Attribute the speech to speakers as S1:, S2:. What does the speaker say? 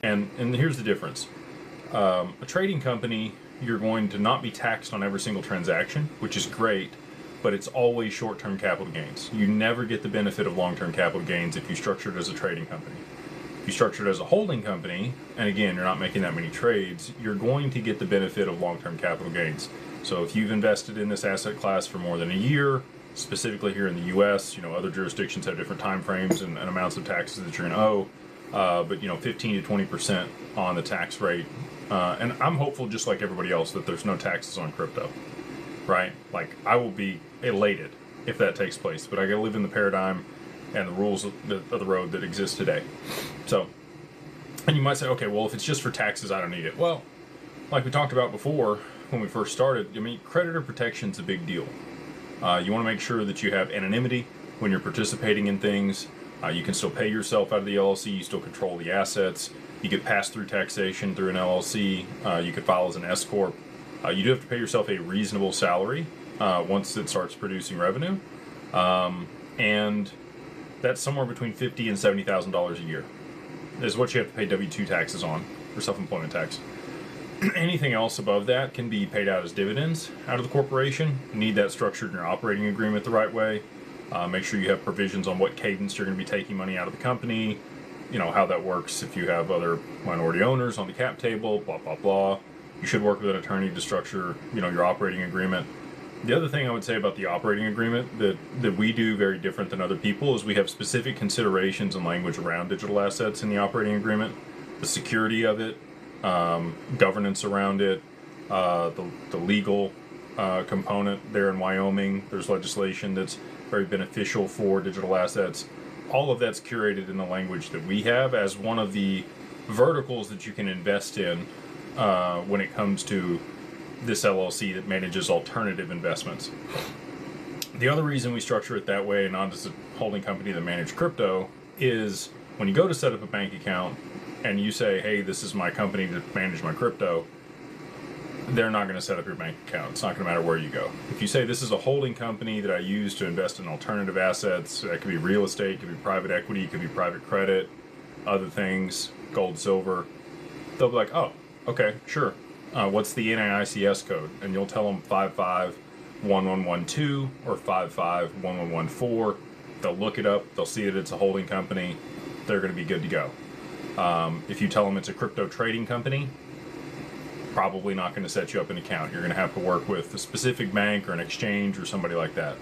S1: And here's the difference. A trading company, you're going to not be taxed on every single transaction, which is great, but it's always short-term capital gains. You never get the benefit of long-term capital gains if you structure it as a trading company. If you structure it as a holding company, and again, you're not making that many trades, you're going to get the benefit of long-term capital gains. So if you've invested in this asset class for more than a year, specifically here in the U.S., other jurisdictions have different time frames and amounts of taxes that you're going to owe, but 15 to 20% on the tax rate. And I'm hopeful, just like everybody else, that there's no taxes on crypto, right? Like, I will be elated if that takes place, but I got to live in the paradigm and the rules of the road that exist today. So, and you might say, okay, well, if it's just for taxes, I don't need it. Well, like we talked about before when we first started, creditor protection's a big deal. You want to make sure that you have anonymity when you're participating in things. You can still pay yourself out of the LLC. You still control the assets. You get passed through taxation through an LLC. You could file as an S corp. You do have to pay yourself a reasonable salary once it starts producing revenue, and that's somewhere between $50,000 and $70,000 a year. Is what you have to pay W-2 taxes on, or self-employment tax. Anything else above that can be paid out as dividends out of the corporation. You need that structured in your operating agreement the right way. Make sure you have provisions on what cadence you're going to be taking money out of the company, how that works if you have other minority owners on the cap table, blah, blah, blah. You should work with an attorney to structure, your operating agreement. The other thing I would say about the operating agreement that we do very different than other people is we have specific considerations and language around digital assets in the operating agreement. The security of it, governance around it, the legal component there in Wyoming. There's legislation that's very beneficial for digital assets. All of that's curated in the language that we have as one of the verticals that you can invest in when it comes to this LLC that manages alternative investments. The other reason we structure it that way, and not as a holding company that manages crypto, is when you go to set up a bank account and you say, hey, this is my company to manage my crypto, they're not going to set up your bank account. It's not going to matter where you go. If you say this is a holding company that I use to invest in alternative assets, that could be real estate, it could be private equity, it could be private credit, other things, gold, silver, they'll be like, oh, okay, sure. What's the NAICS code? And you'll tell them 551112 or 551114. They'll look it up. They'll see that it's a holding company. They're going to be good to go. If you tell them it's a crypto trading company, probably not going to set you up an account. You're going to have to work with a specific bank or an exchange or somebody like that.